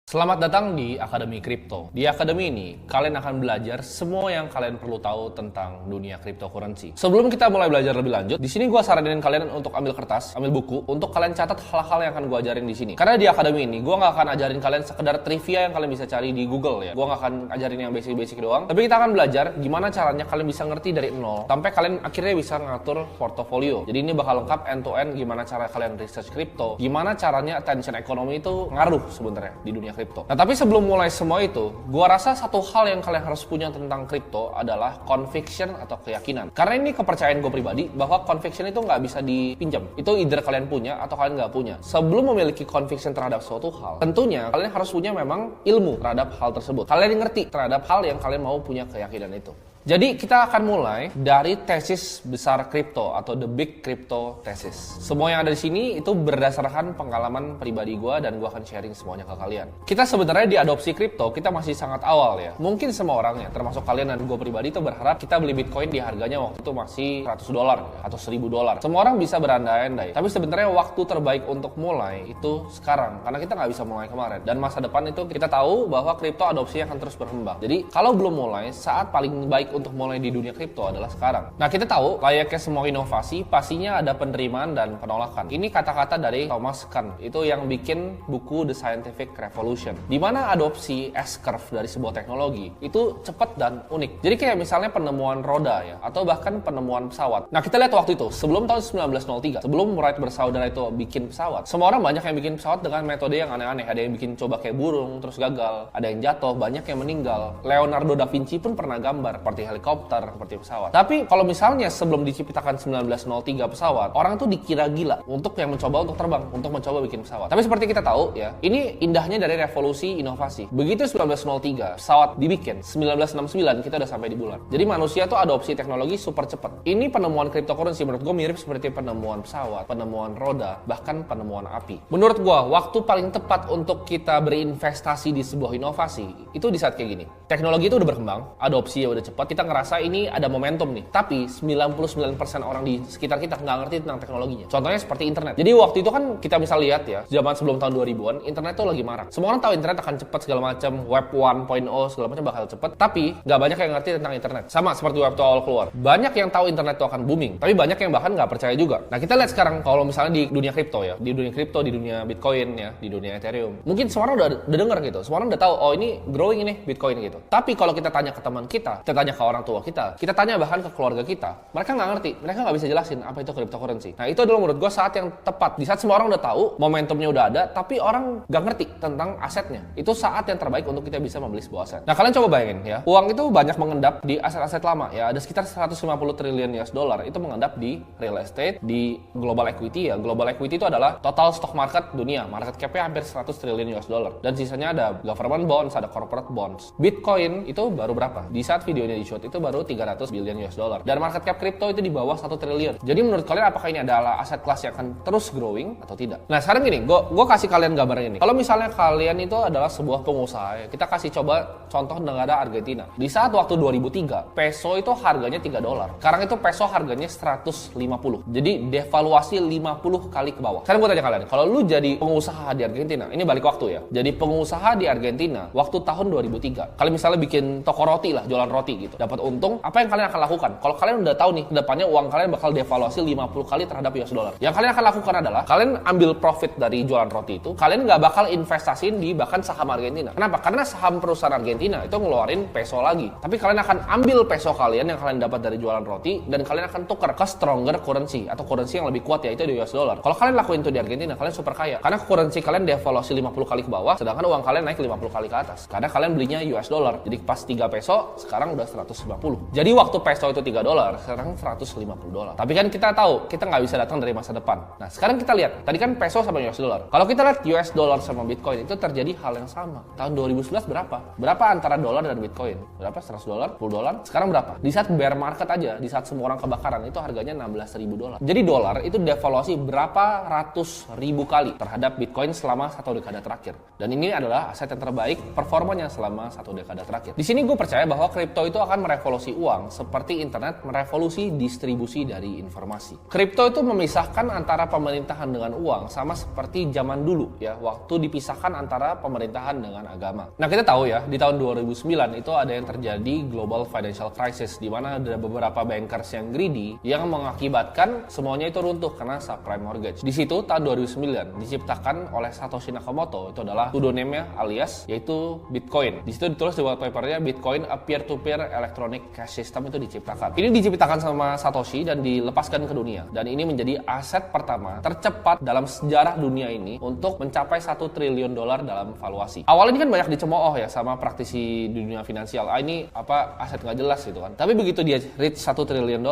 Selamat datang di Akademi Kripto. Di Akademi ini, kalian akan belajar semua yang kalian perlu tahu tentang dunia cryptocurrency. Sebelum kita mulai belajar lebih lanjut, di sini gue saranin kalian untuk ambil kertas, ambil buku, untuk kalian catat hal-hal yang akan gue ajarin di sini. Karena di Akademi ini, gue nggak akan ajarin kalian sekedar trivia yang kalian bisa cari di Google ya. Gue nggak akan ajarin yang basic-basic doang. Tapi kita akan belajar gimana caranya kalian bisa ngerti dari nol, sampai kalian akhirnya bisa ngatur portofolio. Jadi ini bakal lengkap end-to-end gimana cara kalian research crypto, gimana caranya attention ekonomi itu ngaruh sebenarnya di dunia kripto. Nah, tapi sebelum mulai semua itu, gua rasa satu hal yang kalian harus punya tentang kripto adalah conviction atau keyakinan. Karena ini kepercayaan gue pribadi bahwa conviction itu nggak bisa dipinjam. Itu either kalian punya atau kalian nggak punya. Sebelum memiliki conviction terhadap suatu hal, tentunya kalian harus punya memang ilmu terhadap hal tersebut. Kalian ngerti terhadap hal yang kalian mau punya keyakinan itu. Jadi kita akan mulai dari tesis besar kripto atau the big crypto thesis. Semua yang ada di sini itu berdasarkan pengalaman pribadi gue dan gue akan sharing semuanya ke kalian. Kita sebenarnya di adopsi kripto kita masih sangat awal ya. Mungkin semua orangnya, termasuk kalian dan gue pribadi itu berharap kita beli Bitcoin di harganya waktu itu masih $100 atau $1000. Semua orang bisa berandai-andai. Tapi sebenarnya waktu terbaik untuk mulai itu sekarang, karena kita nggak bisa mulai kemarin. Dan masa depan itu kita tahu bahwa kripto adopsinya akan terus berkembang. Jadi kalau belum mulai, saat paling baik untuk mulai di dunia kripto adalah sekarang. Nah, kita tahu layaknya semua inovasi pastinya ada penerimaan dan penolakan. Ini kata-kata dari Thomas Kuhn, itu yang bikin buku The Scientific Revolution, di mana adopsi S-curve dari sebuah teknologi itu cepat dan unik. Jadi kayak misalnya penemuan roda ya, atau bahkan penemuan pesawat. Nah, kita lihat waktu itu, sebelum tahun 1903, sebelum Wright bersaudara itu bikin pesawat, semua orang banyak yang bikin pesawat dengan metode yang aneh-aneh. Ada yang bikin coba kayak burung terus gagal, ada yang jatuh, banyak yang meninggal. Leonardo da Vinci pun pernah gambar seperti helikopter, seperti pesawat. Tapi kalau misalnya sebelum diciptakan 1903 pesawat, orang tuh dikira gila untuk yang mencoba untuk terbang, untuk mencoba bikin pesawat. Tapi seperti kita tahu ya, ini indahnya dari revolusi inovasi. Begitu 1903 pesawat dibikin, 1969 kita udah sampai di bulan. Jadi manusia tuh adopsi teknologi super cepat. Ini penemuan cryptocurrency menurut gue mirip seperti penemuan pesawat, penemuan roda, bahkan penemuan api. Menurut gue, waktu paling tepat untuk kita berinvestasi di sebuah inovasi itu di saat kayak gini. Teknologi itu udah berkembang, adopsi udah cepat. Kita ngerasa ini ada momentum nih, tapi 99% orang di sekitar kita nggak ngerti tentang teknologinya. Contohnya seperti internet. Jadi waktu itu kan kita bisa lihat ya, zaman sebelum tahun 2000-an, internet tuh lagi marak. Semua orang tahu internet akan cepat segala macam, web 1.0 segala macam bakal cepat, tapi nggak banyak yang ngerti tentang internet. Sama seperti web 2 awal keluar. Banyak yang tahu internet itu akan booming, tapi banyak yang bahkan nggak percaya juga. Nah, kita lihat sekarang kalau misalnya di dunia kripto ya, di dunia kripto, di dunia Bitcoin ya, di dunia Ethereum. Mungkin semua orang udah dengar gitu. Semua orang udah tahu, oh ini growing ini Bitcoin gitu. Tapi kalau kita tanya ke teman kita tanya ke orang tua kita tanya bahkan ke keluarga kita, mereka nggak ngerti, mereka nggak bisa jelasin apa itu cryptocurrency. Nah, itu adalah menurut gue saat yang tepat. Di saat semua orang udah tahu, momentumnya udah ada, tapi orang nggak ngerti tentang asetnya. Itu saat yang terbaik untuk kita bisa membeli sebuah aset. Nah, kalian coba bayangin ya, uang itu banyak mengendap di aset-aset lama ya. Ada sekitar 150 triliun US dollar itu mengendap di real estate, di global equity ya. Global equity itu adalah total stock market dunia. Market cap-nya hampir 100 triliun US dollar. Dan sisanya ada government bonds, ada corporate bonds. Bitcoin itu baru berapa? Di saat videonya di shoot itu baru 300 billion US dollar. Dan market cap kripto itu di bawah 1 triliun. Jadi menurut kalian apakah ini adalah aset kelas yang akan terus growing atau tidak? Nah, sekarang gini, gue kasih kalian gambar ini. Kalau misalnya kalian itu adalah sebuah pengusaha ya, kita kasih coba contoh negara Argentina. Di saat waktu 2003, peso itu harganya $3. Sekarang itu peso harganya 150. Jadi devaluasi 50 kali ke bawah. Sekarang gue tanya kalian, kalau lu jadi pengusaha di Argentina, ini balik waktu ya. Jadi pengusaha di Argentina waktu tahun 2003. Kalian misalnya bikin toko roti lah, jualan roti gitu. Dapat untung, apa yang kalian akan lakukan? Kalau kalian udah tahu nih, kedepannya uang kalian bakal devaluasi 50 kali terhadap US dollar. Yang kalian akan lakukan adalah, kalian ambil profit dari jualan roti itu, kalian nggak bakal investasiin di bahkan saham Argentina. Kenapa? Karena saham perusahaan Argentina itu ngeluarin peso lagi. Tapi kalian akan ambil peso kalian yang kalian dapat dari jualan roti, dan kalian akan tukar ke stronger currency, atau currency yang lebih kuat yaitu di US dollar. Kalau kalian lakuin itu di Argentina, kalian super kaya. Karena currency kalian devaluasi 50 kali ke bawah, sedangkan uang kalian naik 50 kali ke atas. Karena kalian belinya US dollar. Jadi pas 3 peso, sekarang udah 150. Jadi waktu peso itu $3, sekarang $150. Tapi kan kita tahu, kita nggak bisa datang dari masa depan. Nah, sekarang kita lihat, tadi kan peso sama US dollar. Kalau kita lihat US dollar sama Bitcoin, itu terjadi hal yang sama. Tahun 2011 berapa? Berapa antara dolar dan Bitcoin? Berapa? $100? $10? Sekarang berapa? Di saat bear market aja, di saat semua orang kebakaran, itu harganya $16.000. Jadi dolar itu devaluasi berapa ratus ribu kali terhadap Bitcoin selama 1 dekade terakhir. Dan ini adalah aset yang terbaik performanya selama 1 dekade terakhir. Di sini gue percaya bahwa kripto itu akan akan merevolusi uang seperti internet merevolusi distribusi dari informasi. Kripto itu memisahkan antara pemerintahan dengan uang sama seperti zaman dulu ya, waktu dipisahkan antara pemerintahan dengan agama. Nah, kita tahu ya, di tahun 2009 itu ada yang terjadi global financial crisis di mana ada beberapa bankers yang greedy yang mengakibatkan semuanya itu runtuh karena subprime mortgage. Di situ tahun 2009 diciptakan oleh Satoshi Nakamoto, itu adalah pseudonym alias yaitu Bitcoin. Di situ ditulis di white papernya Bitcoin a peer-to-peer electronic cash system itu diciptakan. Ini diciptakan sama Satoshi dan dilepaskan ke dunia. Dan ini menjadi aset pertama tercepat dalam sejarah dunia ini untuk mencapai $1 triliun dalam valuasi. Awalnya ini kan banyak dicemooh ya sama praktisi di dunia finansial. Ini aset nggak jelas gitu kan. Tapi begitu dia reach $1 triliun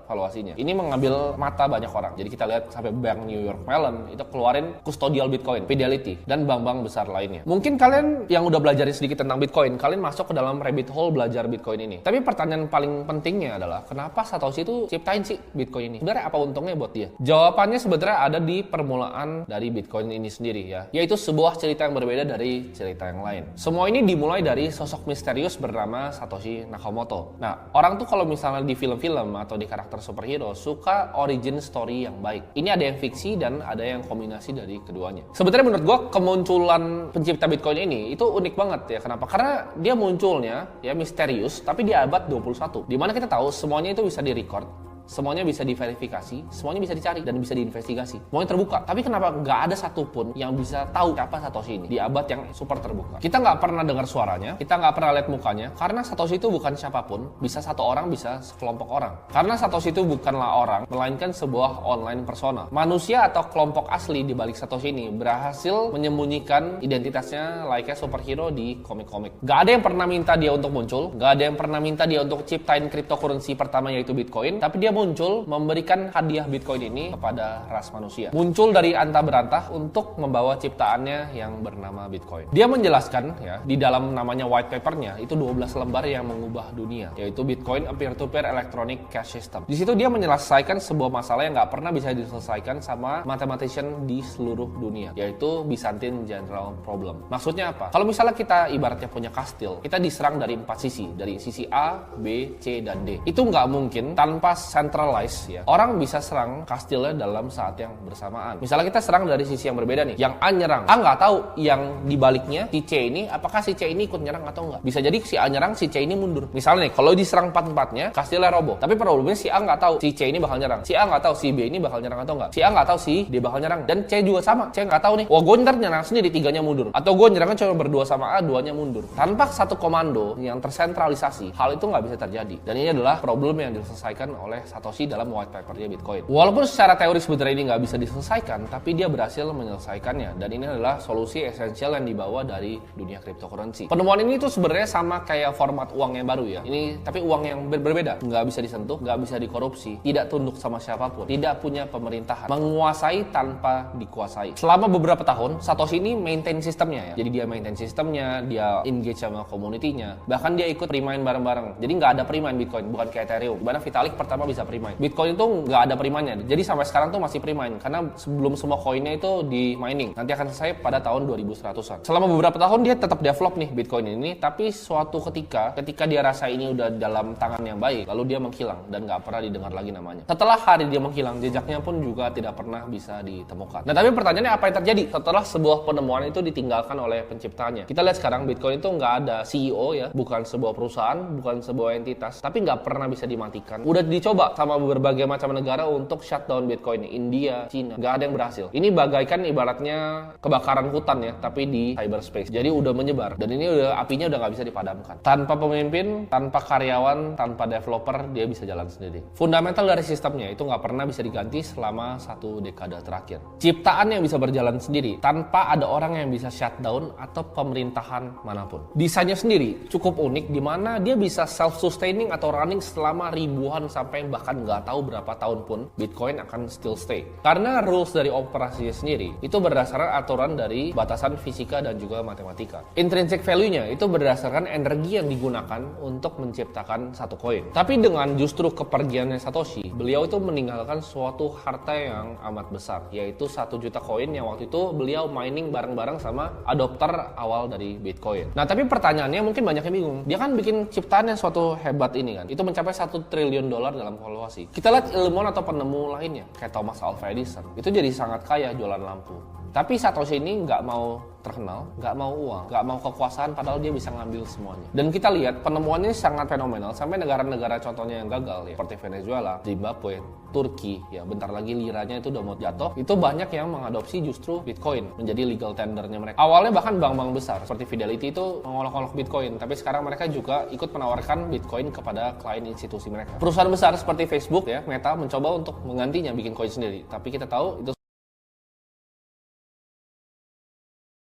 valuasinya, ini mengambil mata banyak orang. Jadi kita lihat sampai Bank New York Mellon itu keluarin custodial Bitcoin, Fidelity, dan bank-bank besar lainnya. Mungkin kalian yang udah belajarin sedikit tentang Bitcoin, kalian masuk ke dalam rabbit hole belajar Bitcoin ini. Tapi pertanyaan paling pentingnya adalah kenapa Satoshi itu ciptain sih Bitcoin ini? Sebenarnya apa untungnya buat dia? Jawabannya sebenarnya ada di permulaan dari Bitcoin ini sendiri ya, yaitu sebuah cerita yang berbeda dari cerita yang lain. Semua ini dimulai dari sosok misterius bernama Satoshi Nakamoto. Nah, orang tuh kalau misalnya di film-film atau di karakter superhero suka origin story yang baik. Ini ada yang fiksi dan ada yang kombinasi dari keduanya. Sebenarnya menurut gue kemunculan pencipta Bitcoin ini itu unik banget ya. Kenapa? Karena dia munculnya ya misterius tapi di abad 21. Dimana kita tahu semuanya itu bisa direcord, semuanya bisa diverifikasi, semuanya bisa dicari dan bisa diinvestigasi. Semuanya terbuka. Tapi kenapa nggak ada satupun yang bisa tahu siapa Satoshi ini di abad yang super terbuka? Kita nggak pernah dengar suaranya, kita nggak pernah lihat mukanya, karena Satoshi itu bukan siapapun, bisa satu orang, bisa sekelompok orang. Karena Satoshi itu bukanlah orang, melainkan sebuah online persona. Manusia atau kelompok asli di balik Satoshi ini berhasil menyembunyikan identitasnya layaknya superhero di komik-komik. Nggak ada yang pernah minta dia untuk muncul, nggak ada yang pernah minta dia untuk ciptain cryptocurrency pertama yaitu Bitcoin, tapi dia muncul memberikan hadiah Bitcoin ini kepada ras manusia. Muncul dari antah berantah untuk membawa ciptaannya yang bernama Bitcoin. Dia menjelaskan ya di dalam namanya white papernya itu 12 lembar yang mengubah dunia, yaitu Bitcoin a peer-to-peer electronic cash system. Di situ dia menyelesaikan sebuah masalah yang nggak pernah bisa diselesaikan sama mathematician di seluruh dunia, yaitu Byzantine General Problem. Maksudnya apa? Kalau misalnya kita ibaratnya punya kastil, kita diserang dari 4 sisi, dari sisi A, B, C, dan D. Itu nggak mungkin tanpa centralize ya. Orang bisa serang kastilnya dalam saat yang bersamaan. Misalnya kita serang dari sisi yang berbeda nih. Yang A nyerang. A nggak tahu yang dibaliknya si C ini, apakah si C ini ikut nyerang atau enggak. Bisa jadi si A nyerang, si C ini mundur. Misalnya nih, kalau diserang 4-4-nya, kastilnya roboh. Tapi problemnya si A nggak tahu si C ini bakal nyerang. Si A nggak tahu si B ini bakal nyerang atau enggak. Si A nggak tahu si D bakal nyerang. Dan C juga sama. C nggak tahu nih. Wah, gue ntar nyerang sendiri, 3-nya mundur. Atau gue nyerangnya cuma berdua sama A, 2-nya mundur. Tanpa satu komando yang tersentralisasi, hal itu nggak bisa terjadi. Dan ini adalah problem yang diselesaikan oleh Satoshi dalam white papernya Bitcoin. Walaupun secara teori sebenarnya ini nggak bisa diselesaikan, tapi dia berhasil menyelesaikannya. Dan ini adalah solusi esensial yang dibawa dari dunia cryptocurrency. Penemuan ini tuh sebenarnya sama kayak format uang yang baru ya. Ini tapi uang yang berbeda. Nggak bisa disentuh, nggak bisa dikorupsi, tidak tunduk sama siapapun, tidak punya pemerintahan, menguasai tanpa dikuasai. Selama beberapa tahun, Satoshi ini maintain sistemnya ya. Jadi dia maintain sistemnya, dia engage sama community-nya. Bahkan dia ikut pre-mine bareng-bareng. Jadi nggak ada pre-mine Bitcoin, bukan kayak Ethereum. Dimana Vitalik pertama bisa pre-mine. Bitcoin itu nggak ada pre-mine-nya. Jadi sampai sekarang tuh masih pre-mine. Karena sebelum semua koinnya itu di mining. Nanti akan selesai pada tahun 2100-an. Selama beberapa tahun dia tetap develop nih Bitcoin ini. Tapi suatu ketika dia rasa ini udah dalam tangan yang baik, lalu dia menghilang dan nggak pernah didengar lagi namanya. Setelah hari dia menghilang, jejaknya pun juga tidak pernah bisa ditemukan. Nah tapi pertanyaannya apa yang terjadi setelah sebuah penemuan itu ditinggalkan oleh penciptanya? Kita lihat sekarang Bitcoin itu nggak ada CEO ya, bukan sebuah perusahaan, bukan sebuah entitas, tapi nggak pernah bisa dimatikan. Udah dicoba sama berbagai macam negara untuk shutdown Bitcoin, India, Cina, nggak ada yang berhasil. Ini bagaikan ibaratnya kebakaran hutan ya, tapi di cyberspace. Jadi udah menyebar dan ini apinya udah nggak bisa dipadamkan. Tanpa pemimpin, tanpa karyawan, tanpa developer, dia bisa jalan sendiri. Fundamental dari sistemnya itu nggak pernah bisa diganti selama 1 dekade terakhir. Ciptaan yang bisa berjalan sendiri tanpa ada orang yang bisa shutdown atau pemerintahan manapun. Desainnya sendiri cukup unik di mana dia bisa self-sustaining atau running selama ribuan sampai bahkan nggak tahu berapa tahun pun Bitcoin akan still stay. Karena rules dari operasinya sendiri itu berdasarkan aturan dari batasan fisika dan juga matematika. Intrinsic value-nya itu berdasarkan energi yang digunakan untuk menciptakan satu koin. Tapi dengan justru kepergiannya Satoshi, beliau itu meninggalkan suatu harta yang amat besar, yaitu 1 juta koin yang waktu itu beliau mining bareng-bareng sama adopter awal dari Bitcoin. Nah, tapi pertanyaannya mungkin banyak yang bingung. Dia kan bikin ciptaan yang suatu hebat ini kan. Itu mencapai $1 triliun dalam valuasi. Kita lihat ilmuwan atau penemu lainnya, kayak Thomas Alva Edison. Itu jadi sangat kaya jualan lampu. Tapi Satoshi ini nggak mau terkenal, nggak mau uang, nggak mau kekuasaan, padahal dia bisa ngambil semuanya. Dan kita lihat penemuannya sangat fenomenal sampai negara-negara contohnya yang gagal ya, seperti Venezuela, Zimbabwe, Turki, ya bentar lagi liranya itu udah mau jatuh. Itu banyak yang mengadopsi justru Bitcoin menjadi legal tendernya mereka. Awalnya bahkan bank-bank besar seperti Fidelity itu mengolok-olok Bitcoin, tapi sekarang mereka juga ikut menawarkan Bitcoin kepada klien institusi mereka. Perusahaan besar seperti Facebook ya, Meta mencoba untuk menggantinya bikin koin sendiri, tapi kita tahu itu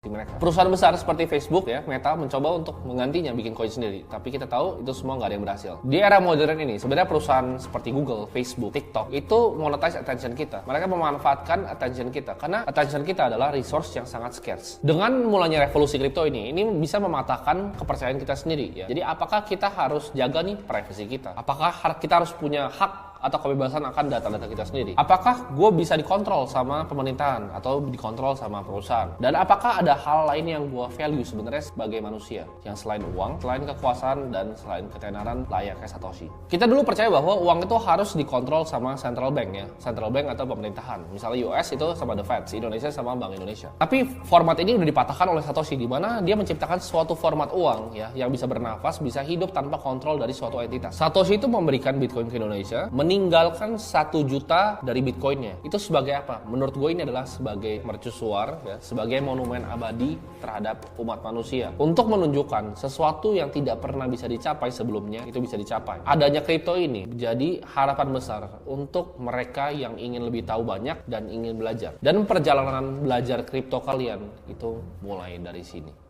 mereka. Perusahaan besar seperti Facebook ya, Meta mencoba untuk menggantinya bikin koin sendiri, tapi kita tahu itu semua nggak ada yang berhasil. Di era modern ini, sebenarnya perusahaan seperti Google, Facebook, TikTok itu monetize attention kita. Mereka memanfaatkan attention kita karena attention kita adalah resource yang sangat scarce. Dengan mulanya revolusi kripto ini bisa mematahkan kepercayaan kita sendiri ya. Jadi apakah kita harus jaga nih privacy kita? Apakah kita harus punya hak atau kebebasan akan data-data kita sendiri? Apakah gue bisa dikontrol sama pemerintahan atau dikontrol sama perusahaan? Dan apakah ada hal lain yang gue value sebenarnya sebagai manusia yang selain uang, selain kekuasaan, dan selain ketenaran layaknya Satoshi? Kita dulu percaya bahwa uang itu harus dikontrol sama central bank ya, central bank atau pemerintahan. Misalnya US itu sama The Fed, Indonesia sama Bank Indonesia. Tapi format ini udah dipatahkan oleh Satoshi, di mana dia menciptakan suatu format uang ya yang bisa bernafas, bisa hidup tanpa kontrol dari suatu entitas. Satoshi itu memberikan Bitcoin ke Indonesia, meninggalkan 1 juta dari Bitcoinnya. Itu sebagai apa? Menurut gue ini adalah sebagai mercusuar ya, sebagai monumen abadi terhadap umat manusia untuk menunjukkan sesuatu yang tidak pernah bisa dicapai sebelumnya itu bisa dicapai. Adanya kripto ini menjadi harapan besar untuk mereka yang ingin lebih tahu banyak dan ingin belajar. Dan perjalanan belajar kripto kalian itu mulai dari sini.